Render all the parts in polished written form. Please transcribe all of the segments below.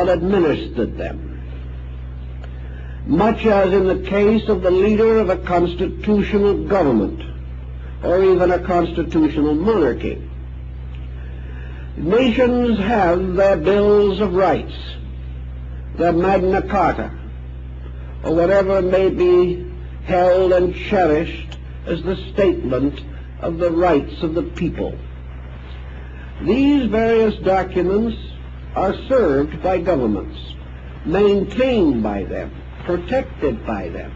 administered them, much as in the case of the leader of a constitutional government or even a constitutional monarchy. Nations have their bills of rights, their Magna Carta, or whatever may be held and cherished as the statement of the rights of the people. These various documents are served by governments, maintained by them, protected by them,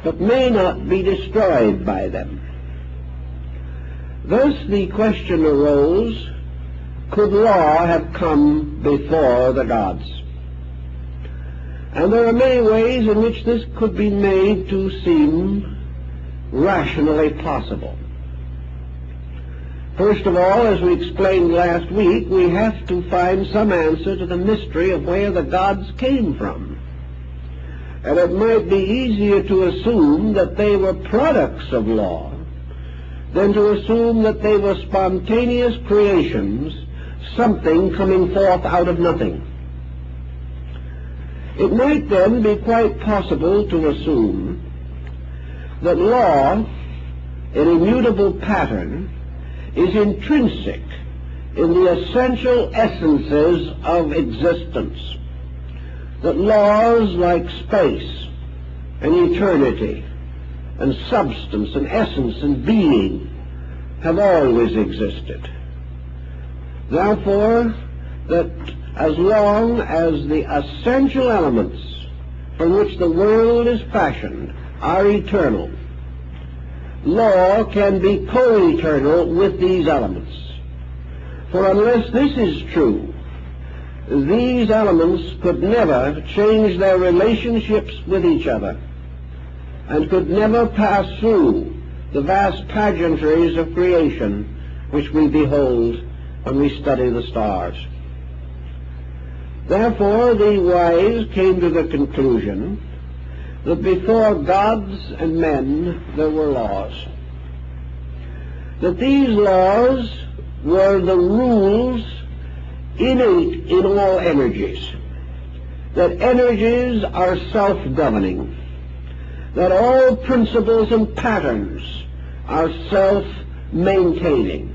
but may not be destroyed by them. Thus the question arose, could law have come before the gods? And there are many ways in which this could be made to seem rationally possible. First of all, as we explained last week, we have to find some answer to the mystery of where the gods came from. And it might be easier to assume that they were products of law than to assume that they were spontaneous creations, something coming forth out of nothing. It might then be quite possible to assume that law, an immutable pattern, is intrinsic in the essential essences of existence, that laws like space and eternity and substance and essence and being have always existed. Therefore, that as long as the essential elements from which the world is fashioned are eternal, law can be co-eternal with these elements. For unless this is true, these elements could never change their relationships with each other and could never pass through the vast pageantries of creation which we behold when we study the stars. Therefore, the wise came to the conclusion that before gods and men there were laws, that these laws were the rules innate in all energies, that energies are self-governing, that all principles and patterns are self-maintaining,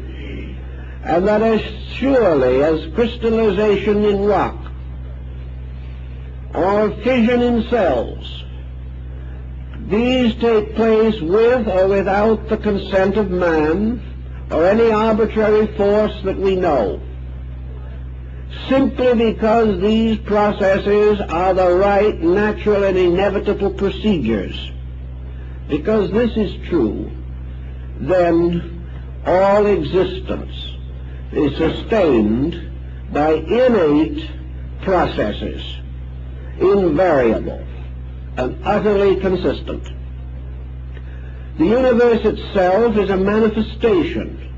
and that as surely as crystallization in rock or fission in cells, these take place with or without the consent of man or any arbitrary force that we know, simply because these processes are the right, natural, and inevitable procedures. Because this is true, then all existence is sustained by innate processes, invariable and utterly consistent. The universe itself is a manifestation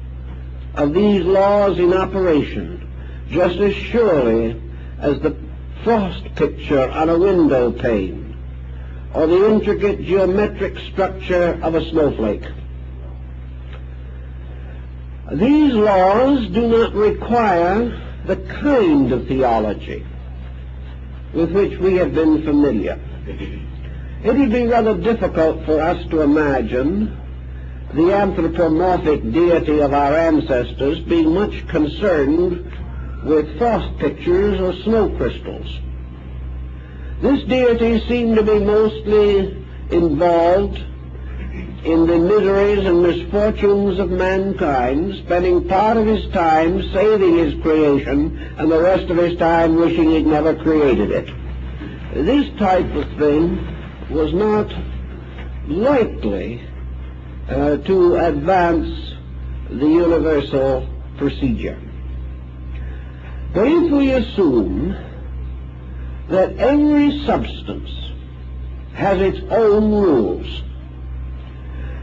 of these laws in operation, just as surely as the frost picture on a window pane or the intricate geometric structure of a snowflake. These laws do not require the kind of theology with which we have been familiar. It would be rather difficult for us to imagine the anthropomorphic deity of our ancestors being much concerned with frost pictures or snow crystals. This deity seemed to be mostly involved in the miseries and misfortunes of mankind, spending part of his time saving his creation and the rest of his time wishing he'd never created it. This type of thing was not likely to advance the universal procedure. But if we assume that every substance has its own rules,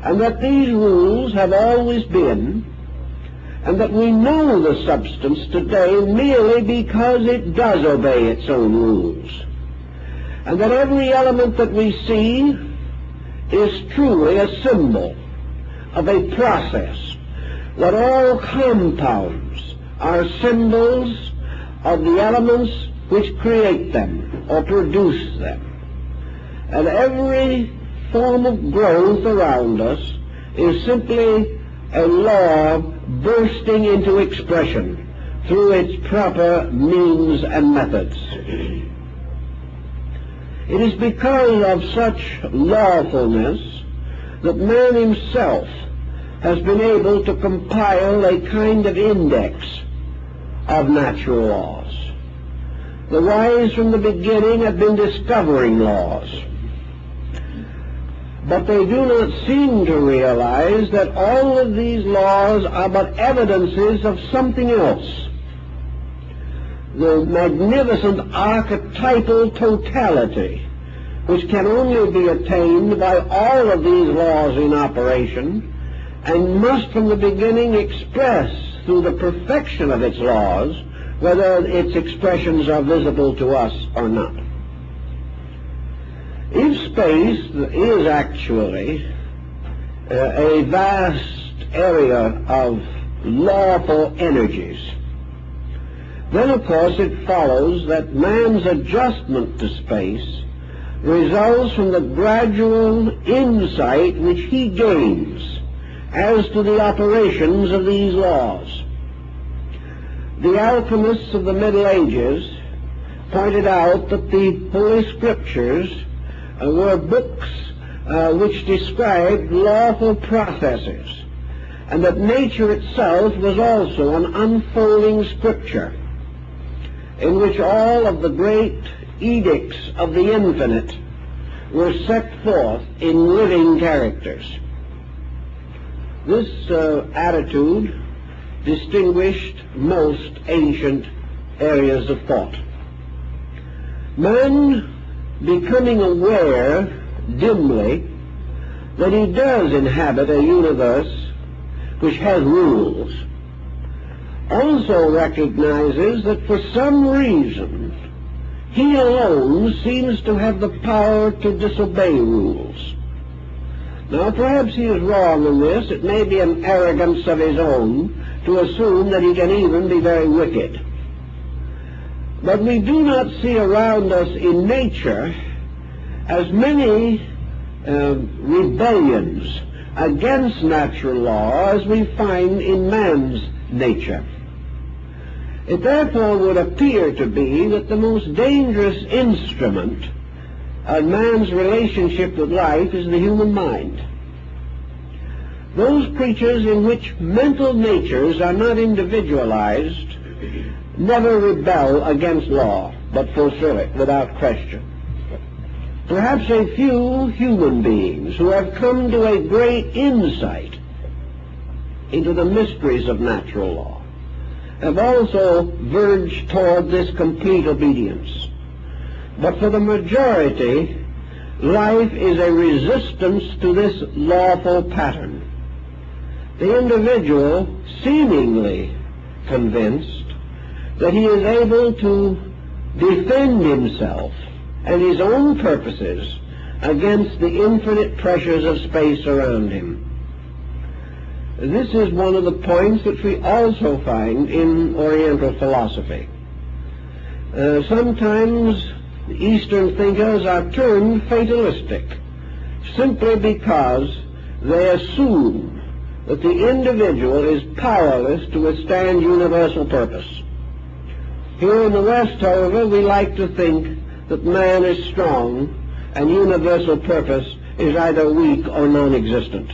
and that these rules have always been, and that we know the substance today merely because it does obey its own rules, and that every element that we see is truly a symbol of a process, that all compounds are symbols of the elements which create them or produce them. And every form of growth around us is simply a law bursting into expression through its proper means and methods. It is because of such lawfulness that man himself has been able to compile a kind of index of natural laws. The wise from the beginning have been discovering laws, but they do not seem to realize that all of these laws are but evidences of something else. The magnificent archetypal totality which can only be attained by all of these laws in operation and must from the beginning express through the perfection of its laws whether its expressions are visible to us or not. If space is actually a vast area of lawful energies, then of course it follows that man's adjustment to space results from the gradual insight which he gains as to the operations of these laws. The alchemists of the Middle Ages pointed out that the Holy Scriptures were books which described lawful processes, and that nature itself was also an unfolding scripture in which all of the great edicts of the infinite were set forth in living characters. This attitude distinguished most ancient areas of thought. Man, becoming aware dimly that he does inhabit a universe which has rules, also recognizes that for some reason he alone seems to have the power to disobey rules. Now, perhaps he is wrong in this. It may be an arrogance of his own to assume that he can even be very wicked. But we do not see around us in nature as many rebellions against natural law as we find in man's nature. It therefore would appear to be that the most dangerous instrument of man's relationship with life is the human mind. Those creatures in which mental natures are not individualized never rebel against law, but fulfill it without question. Perhaps a few human beings who have come to a great insight into the mysteries of natural law have also verged toward this complete obedience. But for the majority, life is a resistance to this lawful pattern. The individual, seemingly convinced that he is able to defend himself and his own purposes against the infinite pressures of space around him. This is one of the points which we also find in Oriental philosophy. Sometimes Eastern thinkers are termed fatalistic simply because they assume that the individual is powerless to withstand universal purpose. Here in the West, however, we like to think that man is strong and universal purpose is either weak or non-existent.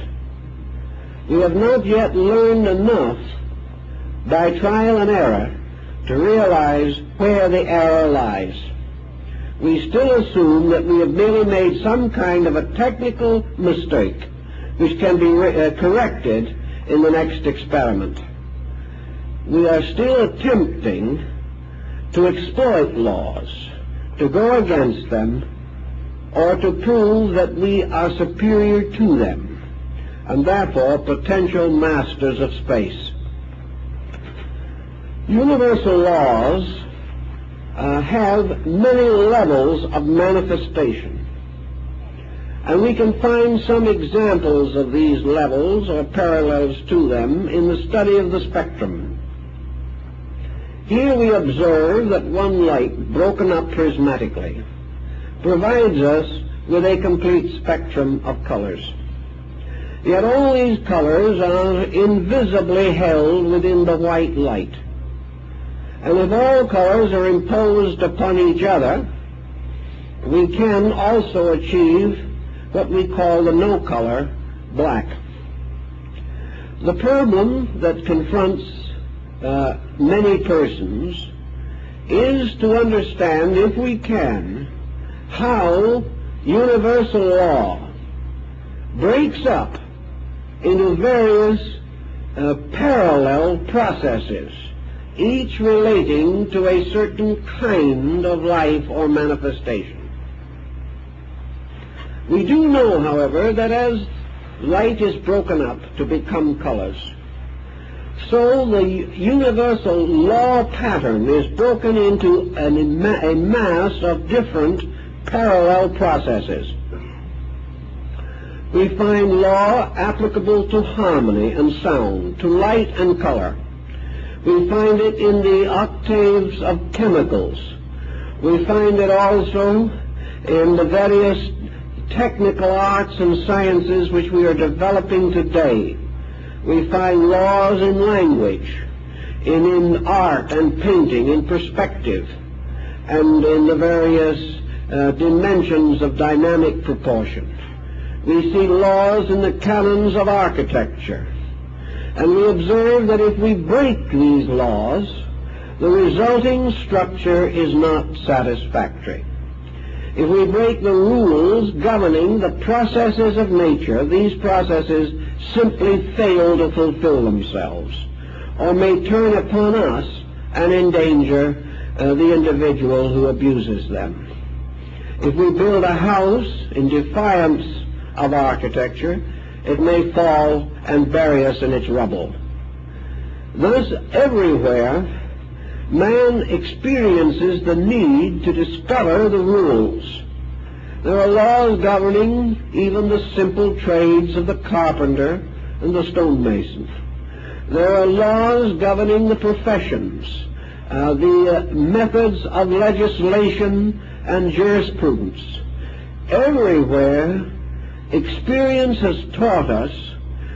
We have not yet learned enough by trial and error to realize where the error lies. We still assume that we have merely made some kind of a technical mistake which can be corrected in the next experiment. We are still attempting to exploit laws, to go against them, or to prove that we are superior to them, and therefore potential masters of space. Universal laws have many levels of manifestation, and we can find some examples of these levels or parallels to them in the study of the spectrum. Here we observe that one light, broken up prismatically, provides us with a complete spectrum of colors. Yet all these colors are invisibly held within the white light. And if all colors are imposed upon each other, we can also achieve what we call the no-color black. The problem that confronts many persons is to understand, if we can, how universal law breaks up into various parallel processes, each relating to a certain kind of life or manifestation. We do know, however, that as light is broken up to become colors, so the universal law pattern is broken into a mass of different parallel processes. We find law applicable to harmony and sound, to light and color. We find it in the octaves of chemicals. We find it also in the various technical arts and sciences which we are developing today. We find laws in language, in art and painting, in perspective, and in the various dimensions of dynamic proportion. We see laws in the canons of architecture, and we observe that if we break these laws, the resulting structure is not satisfactory. If we break the rules governing the processes of nature, these processes simply fail to fulfill themselves, or may turn upon us and endanger the individual who abuses them. If we build a house in defiance of architecture, it may fall and bury us in its rubble. Thus, everywhere, man experiences the need to discover the rules. There are laws governing even the simple trades of the carpenter and the stonemason. There are laws governing the professions, the methods of legislation and jurisprudence. Everywhere, experience has taught us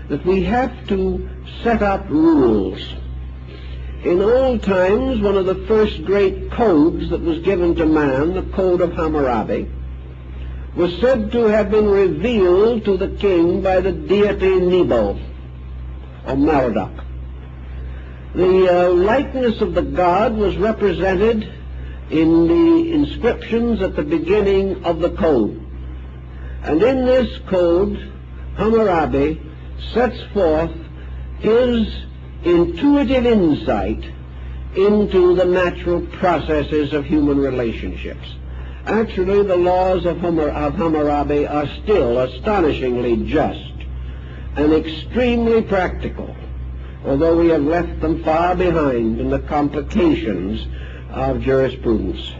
that we have to set up rules. In old times, one of the first great codes that was given to man, the Code of Hammurabi, was said to have been revealed to the king by the deity Nebo, or Merodach. The likeness of the god was represented in the inscriptions at the beginning of the code. And in this code, Hammurabi sets forth his intuitive insight into the natural processes of human relationships. Actually, the laws of Hammurabi are still astonishingly just and extremely practical, although we have left them far behind in the complications of jurisprudence.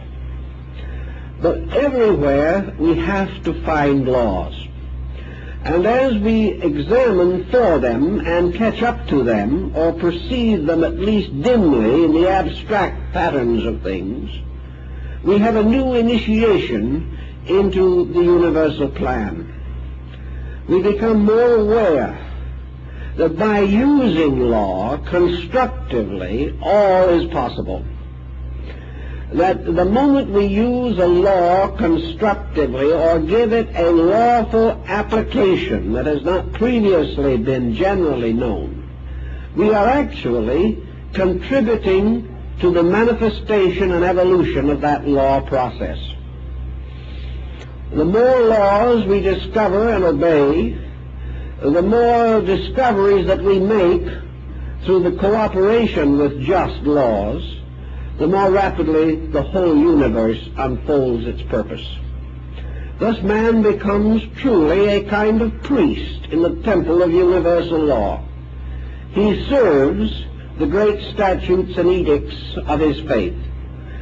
But everywhere we have to find laws. And as we examine for them and catch up to them, or perceive them at least dimly in the abstract patterns of things, we have a new initiation into the universal plan. We become more aware that by using law constructively, all is possible. That the moment we use a law constructively or give it a lawful application that has not previously been generally known, we are actually contributing to the manifestation and evolution of that law process. The more laws we discover and obey, the more discoveries that we make through the cooperation with just laws, the more rapidly the whole universe unfolds its purpose. Thus man becomes truly a kind of priest in the temple of universal law. He serves the great statutes and edicts of his faith,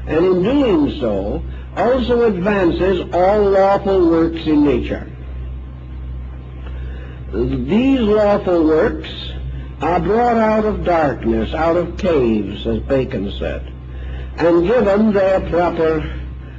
and in doing so also advances all lawful works in nature. These lawful works are brought out of darkness, out of caves, as Bacon said, and given their proper